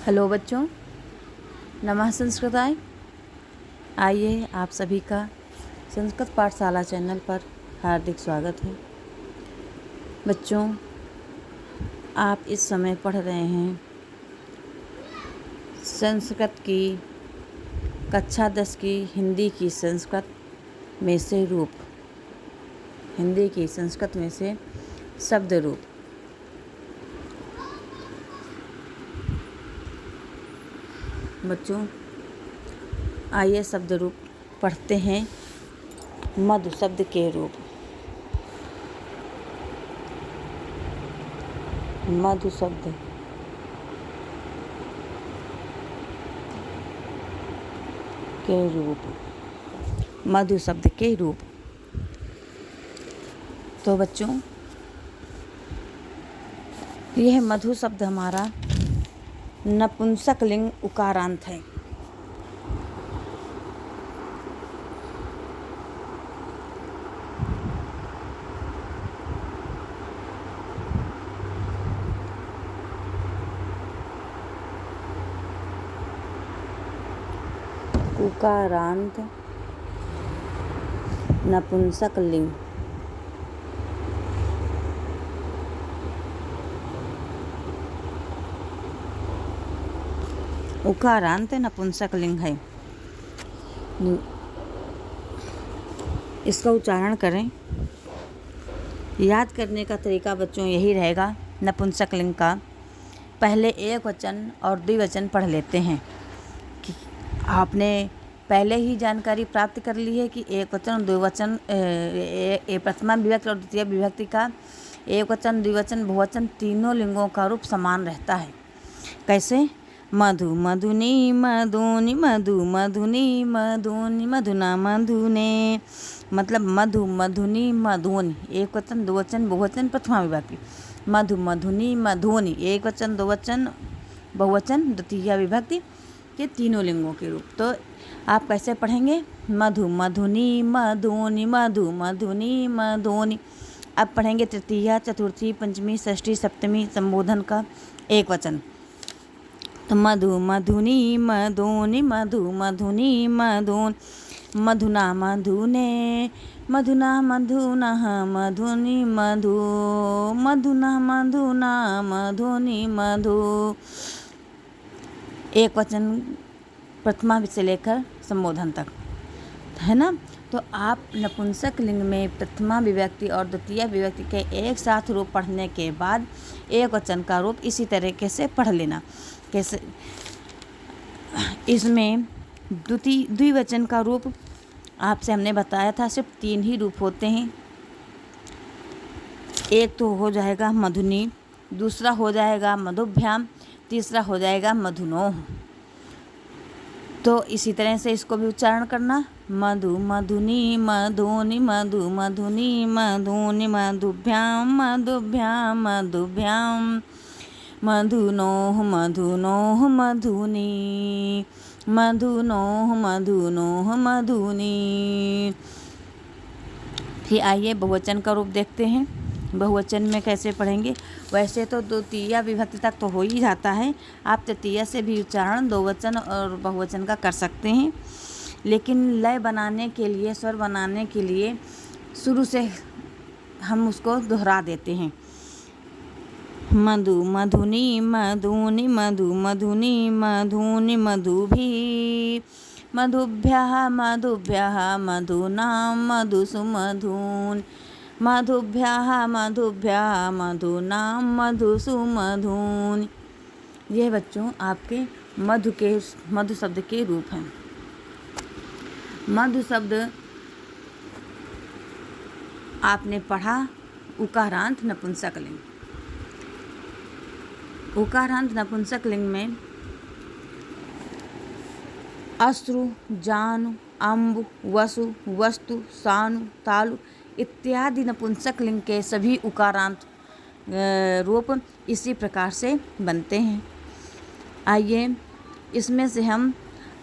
Hello बच्चों, नमः संस्कृताय। आइए आप सभी का संस्कृत पाठशाला चैनल पर हार्दिक स्वागत है। बच्चों, आप इस समय पढ़ रहे हैं संस्कृत की कक्षा 10 की हिंदी की संस्कृत में से रूप, हिंदी की संस्कृत में से शब्द रूप। बच्चों, आइए शब्द रूप पढ़ते हैं। मधु शब्द के रूप। मधु शब्द के रूप। मधु शब्द के रूप। तो बच्चों, यह मधु शब्द हमारा नपुंसक लिंग उकारांत है। उकारांत नपुंसक लिंग। उकारांत नपुंसक लिंग है। इसका उच्चारण करें। याद करने का तरीका बच्चों यही रहेगा। नपुंसक लिंग का पहले एक वचन और द्विवचन पढ़ लेते हैं कि आपने पहले ही जानकारी प्राप्त कर ली है कि एक वचन और द्विवचन, प्रथमा विभक्ति और द्वितीय विभक्ति का एक वचन, द्विवचन, बहुवचन तीनों लिंगों का रूप समान रहता है। कैसे? मधु मधुनी मधुनि मधु मधुनी मधुनि मधुना मधुने। मतलब मधु मधुनी मधुनि एक वचन, द्विवचन, बहुवचन, प्रथमा विभक्ति। मधु मधुनी मधुनि एक वचन, द्विवचन, बहुवचन, द्वितीय विभक्ति के तीनों लिंगों के रूप। तो आप कैसे पढ़ेंगे? मधु मधुनी मधुनि मधु मधुनी मधुनि। अब पढ़ेंगे तृतीया, चतुर्थी, पंचमी, षष्ठी, सप्तमी संबोधन का एक वचन। तो मधु मधुनी मधुनि मधु मधुनी मधुन। मधुना मधुने मधुना मधुना मधुनि मधु मधुना मधुना मधुनि मधु। एक वचन प्रथमा से लेकर संबोधन तक, है ना। तो आप नपुंसक लिंग में प्रथमा विभक्ति और द्वितीय विभक्ति के एक साथ रूप पढ़ने के बाद एक वचन का रूप इसी तरीके से पढ़ लेना। कैसे? इसमें द्विवचन का रूप आपसे हमने बताया था, सिर्फ 3 ही रूप होते हैं। एक तो हो जाएगा मधुनी, दूसरा हो जाएगा मधुभ्याम, तीसरा हो जाएगा मधुनोः। तो इसी तरह से इसको भी उच्चारण करना। मधु मधुनी मधुनि मधु मधुनी मधुनि मधुभ्याम मधुभ्याम मधुभ्याम मधुनोः मधुनोः मधुनि मधुनोः मधुनोः मधुनि। फिर आइए बहुवचन का रूप देखते हैं। बहुवचन में कैसे पढ़ेंगे? वैसे तो द्वितीय विभक्ति तक तो हो ही जाता है। आप तृतीय से भी उच्चारण द्विवचन और बहुवचन का कर सकते हैं, लेकिन लय बनाने के लिए, स्वर बनाने के लिए शुरू से हम उसको दोहरा देते हैं। मधु मधुनी मधुनि मधु मधुनी मधुनि मधुभिः मधुभ्यः मधुभ्यः मधुनां मधुसुमधून् मधुभ्यः मधुभ्यः मधुनां मधुसुमधून्। ये बच्चों आपके मधु शब्द के रूप हैं। मधु शब्द आपने पढ़ा उकारांत नपुंसक लिंग। उकारांत नपुंसक लिंग में अश्रु, जानु, अम्बु, वसु, वस्तु, सानु, तालु इत्यादि नपुंसक लिंग के सभी उकारांत रूप इसी प्रकार से बनते हैं। आइए इसमें से हम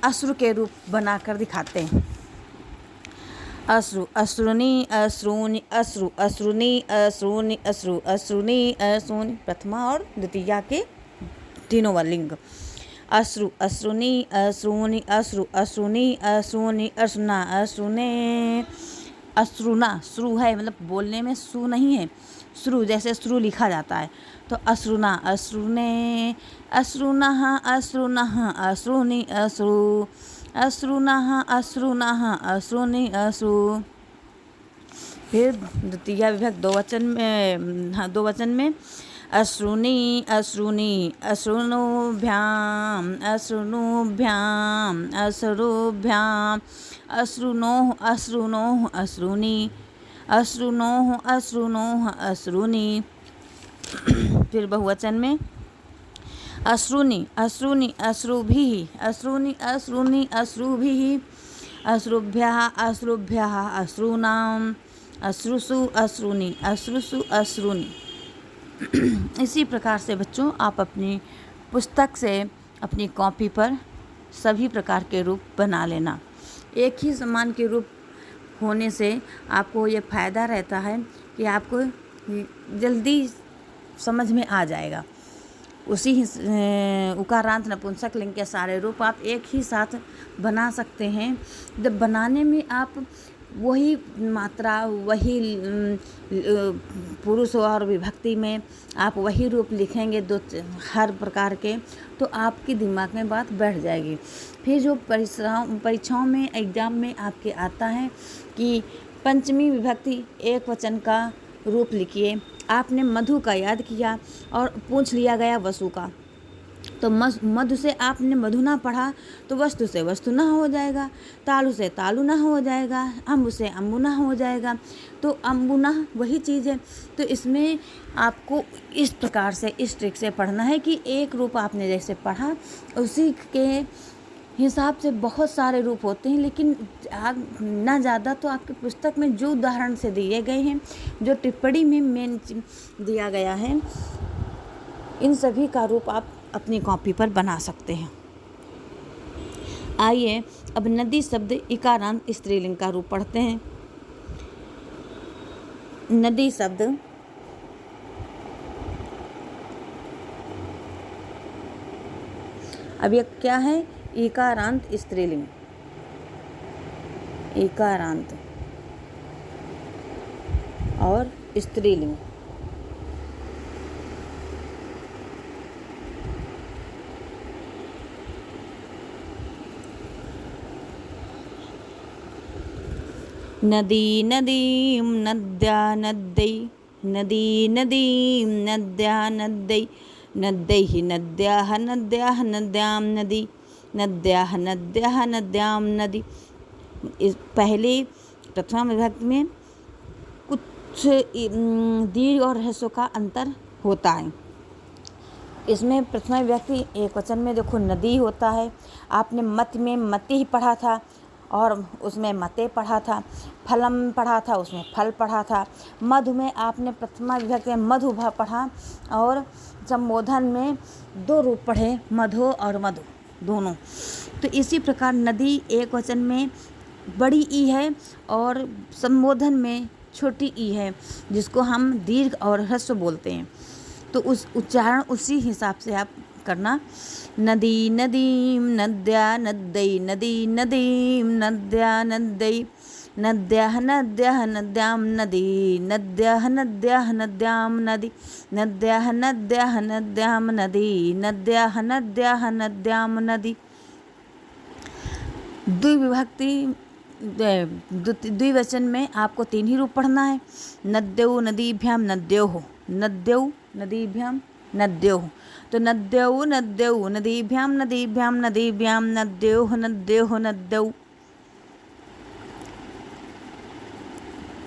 अश्रु के रूप बनाकर दिखाते हैं। अश्रु, अश्रुनि, अश्रूनि, अश्रु, अश्रुनि, अश्रूनि, अश्रु, अश्रुनि, अश्रूनि प्रथमा और द्वितीया के तीनों लिंग। अश्रु अश्रुनी अश्रूनि अश्रु अश्रुनी अश्रूनि अश्रुना अश्रुने अश्रुना श्रु है मतलब बोलने में सु नहीं है, श्रु जैसे श्रु लिखा जाता है। तो अश्रुना अश्रुने अश्रुनः अश्रुनः अश्रुनि अश्रु अश्रुनः अश्रुनः अश्रुनि अश्रु। फिर द्वितीया विभक्त दो वचन में अश्रुनी अश्रुनी अश्रुनुभ्याम अश्रुनुभ्याम अश्रुभ्याम अश्रुनोः अश्रुनोः अश्रुनि अश्रुनोः अश्रुनोः अश्रुनि। फिर बहुवचन में अश्रुनि अश्रुनि अश्रुभिः अश्रुनि अश्रुनि अश्रुभिः अश्रुभ्यः अश्रुभ्यः अश्रूणाम् अश्रुसु अश्रुनि अश्रुसु अश्रुनि। इसी प्रकार से बच्चों आप अपनी पुस्तक से अपनी कॉपी पर सभी प्रकार के रूप बना लेना। एक ही समान के रूप होने से आपको ये फ़ायदा रहता है कि आपको जल्दी समझ में आ जाएगा। उसी उकारांत नपुंसक लिंग के सारे रूप आप एक ही साथ बना सकते हैं। जब बनाने में आप वही मात्रा वही पुरुष और विभक्ति में आप वही रूप लिखेंगे हर प्रकार के, तो आपके दिमाग में बात बैठ जाएगी। फिर जो परीक्षाओं में एग्ज़ाम में आपके आता है कि पंचमी विभक्ति एक वचन का रूप लिखिए, आपने मधु का याद किया और पूछ लिया गया वसु का, तो मधु से आपने मधु ना पढ़ा तो वस्तु से वस्तु ना हो जाएगा, तालु से तालु ना हो जाएगा, अम्बु से अम्बु ना हो जाएगा, तो अम्बु ना वही चीज़ है। तो इसमें आपको इस प्रकार से इस ट्रिक से पढ़ना है कि एक रूप आपने जैसे पढ़ा उसी के हिसाब से बहुत सारे रूप होते हैं, लेकिन ना ज़्यादा तो आपकी पुस्तक में जो उदाहरण से दिए गए हैं, जो टिप्पणी में मेन दिया गया है, इन सभी का रूप आप अपनी कॉपी पर बना सकते हैं। आइए अब नदी शब्द इकारांत स्त्रीलिंग का रूप पढ़ते हैं। नदी शब्द अब ये क्या है? इकारांत स्त्रीलिंग, इकारांत और स्त्रीलिंग। नदी नदीं नद्या नद्यै नदी नदीं नद्या नद्यै नद्यैः नद्याः नद्याः नद्यां नदी नद्याः नद्याः नद्यां नदी। इस पहले प्रथमा विभक्ति में कुछ दीर्घ और ह्रस्व का अंतर होता है। इसमें प्रथमा विभक्ति एक वचन में देखो नदी होता है, आपने मत में मति ही पढ़ा था और उसमें मते पढ़ा था, फलम पढ़ा था उसमें फल पढ़ा था, मधु में आपने प्रथमा विभक्ति में मधु पढ़ा और संबोधन में दो रूप पढ़े, मधु और मधु दोनों। तो इसी प्रकार नदी एक वचन में बड़ी ई है और संबोधन में छोटी ई है, जिसको हम दीर्घ और ह्रस्व बोलते हैं। तो उस उच्चारण उसी हिसाब से आप करना। नदी नदीं नद्या नद्यै नदी नदीं नद्या नद्यै नद्याः नद्याः नद्यां नदी नद्याः नद्याः नद्यां नदी नद्याः नद्याः नद्यां नदी नद्याः नद्याः नद्यां नदी। द्विविभक्ति द्विवचन में आपको तीन ही रूप पढ़ना है। नद्यौ नदीभ्यां नद्योः, नद्यौ नदीभ्यां नद्योः। तो नद्यौ नद्यौ नदीभ्यां नदीभ्यां नदीभ्यां नद्योः नद्योः नद्यौ।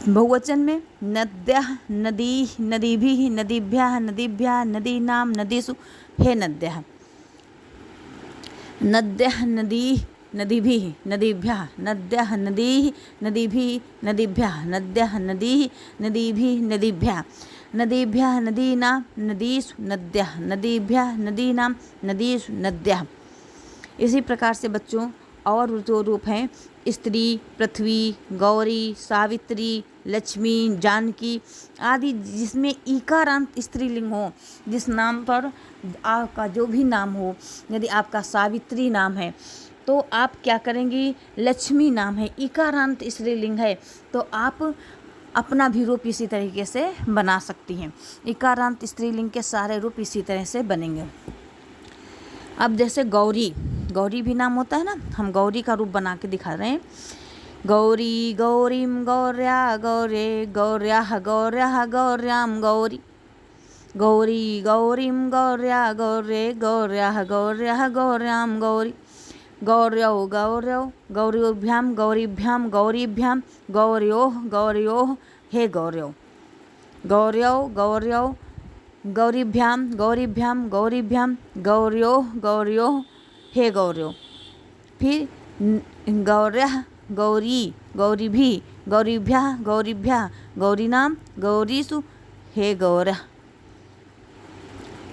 बहुवचन में नद्यः नदी नदीभिः नदीभ्यः नदीभ्यः नदीनां नदीषु हे नद्यः। नद्यः नदी नदीभिः नदीभ्यः नद्यः नदीः नदीभिः नदीभ्यः नद्यः नदीः नदीभिः नदीभ्यः नदीभ्यः नदीनां नदीषु नद्यः नदीभ्यः नदीनां नदीषु नद्यः। इसी प्रकार से बच्चों और जो रूप हैं स्त्री, पृथ्वी, गौरी, सावित्री, लक्ष्मी, जानकी आदि जिसमें ईकारांत स्त्रीलिंग हो, जिस नाम पर आपका जो भी नाम हो, यदि आपका सावित्री नाम है तो आप क्या करेंगी, लक्ष्मी नाम है, ईकारांत स्त्रीलिंग है, तो आप अपना भी रूप इसी तरीके से बना सकती हैं। ईकारांत स्त्रीलिंग के सारे रूप इसी तरह से बनेंगे। अब जैसे गौरी, गौरी भी नाम होता है ना, हम गौरी का रूप बना के दिखा रहे हैं। गौरी गौरीम गौर्या गौरे गौर्या गौर्या गौर्याम गौरी, गौरी गौरीम गौर्या गौरे गौर्या गौर्या गौर्याम गौरी, गौर्यौ गौर्यौ गौरीभ्याम गौरीभ्याम गौरीभ्याम गौर्योः गौर्योः हे गौर्यौ, गौर्यौ गौर्यौ गौरीभ्याम गौरीभ्याम गौरीभ्याम गौर्योः गौर्योः हे गौर्यो। फिर गौर्यः गौरी गौरीभि गौरीभ्यः गौरीभ्यः गौरीनाम गौरीसु हे गौरः।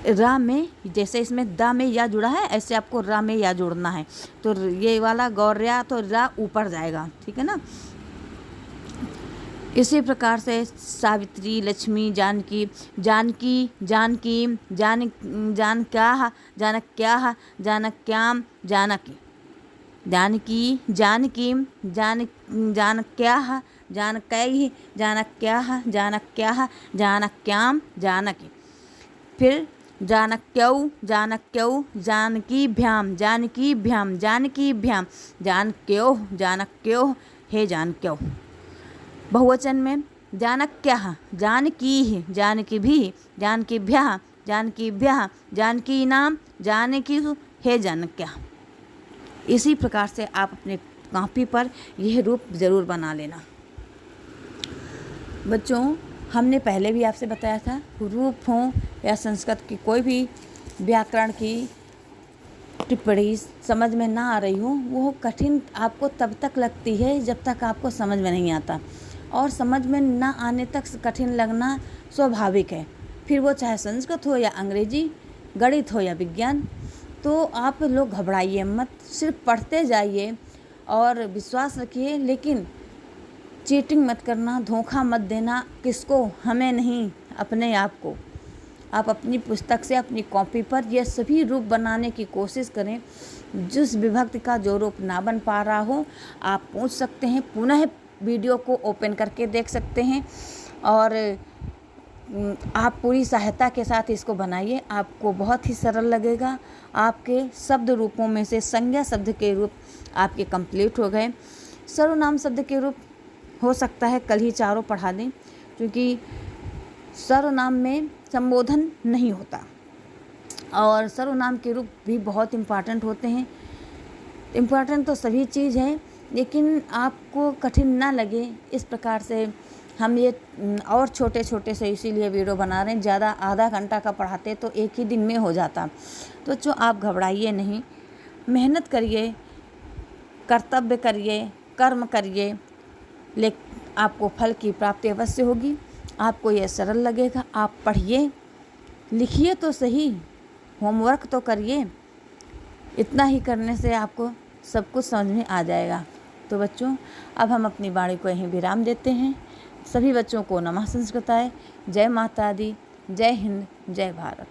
रा में जैसे इसमें दा में या जुड़ा है, ऐसे आपको रा में या जोड़ना है, तो ये वाला गौर्या तो रा ऊपर जाएगा, ठीक है ना। इसी प्रकार से सावित्री, लक्ष्मी, जानकी, जानकी जानकी जानक्याः जानक्याः जानक्याम जानकी, जानकी जानकीं जानक्याः जानकैः जानक्याः जानक्याः जानक्याम जानकी। फिर जानक्यौ जानक्यौ जानकीभ्याम जानकीभ्याम जानकीभ्याम जानक्योः जानक्योः हे जानक्यौ। बहुवचन में जानक्याः जानकीः जानकीभिः जानकीभ्यः जानकीभ्यः जानकीनाम जानकीसु हे जानक्याः। इसी प्रकार से आप अपने कॉपी पर यह रूप ज़रूर बना लेना। बच्चों, हमने पहले भी आपसे बताया था, रूप हो या संस्कृत की कोई भी व्याकरण की टिप्पणी समझ में ना आ रही हो, वो कठिन आपको तब तक लगती है जब तक आपको समझ में नहीं आता, और समझ में ना आने तक कठिन लगना स्वाभाविक है। फिर वो चाहे संस्कृत हो या अंग्रेजी, गणित हो या विज्ञान। तो आप लोग घबराइए मत, सिर्फ पढ़ते जाइए और विश्वास रखिए, लेकिन चीटिंग मत करना, धोखा मत देना। किसको? हमें नहीं, अपने आप को। आप अपनी पुस्तक से अपनी कॉपी पर ये सभी रूप बनाने की कोशिश करें। जिस विभक्ति का जो रूप ना बन पा रहा हो, आप पूछ सकते हैं, पुनः वीडियो को ओपन करके देख सकते हैं, और आप पूरी सहायता के साथ इसको बनाइए। आपको बहुत ही सरल लगेगा। आपके शब्द रूपों में से संज्ञा शब्द के रूप आपके कंप्लीट हो गए। सर्वनाम शब्द के रूप हो सकता है कल ही चारों पढ़ा दें, क्योंकि सर्वनाम में संबोधन नहीं होता, और सर्वनाम के रूप भी बहुत इम्पॉर्टेंट होते हैं। इम्पॉर्टेंट तो सभी चीज़ है, लेकिन आपको कठिन ना लगे, इस प्रकार से हम ये और छोटे छोटे से इसीलिए वीडियो बना रहे हैं। ज़्यादा आधा घंटा का पढ़ाते तो एक ही दिन में हो जाता। तो जो आप घबराइए नहीं, मेहनत करिए, कर्तव्य करिए, कर्म करिए, लेकिन आपको फल की प्राप्ति अवश्य होगी। आपको यह सरल लगेगा। आप पढ़िए, लिखिए तो सही, होमवर्क तो करिए। इतना ही करने से आपको सब कुछ समझ में आ जाएगा। तो बच्चों, अब हम अपनी वाणी को यहीं विराम देते हैं। सभी बच्चों को नमः संस्कृताय। जय माता दी, जय हिंद, जय भारत।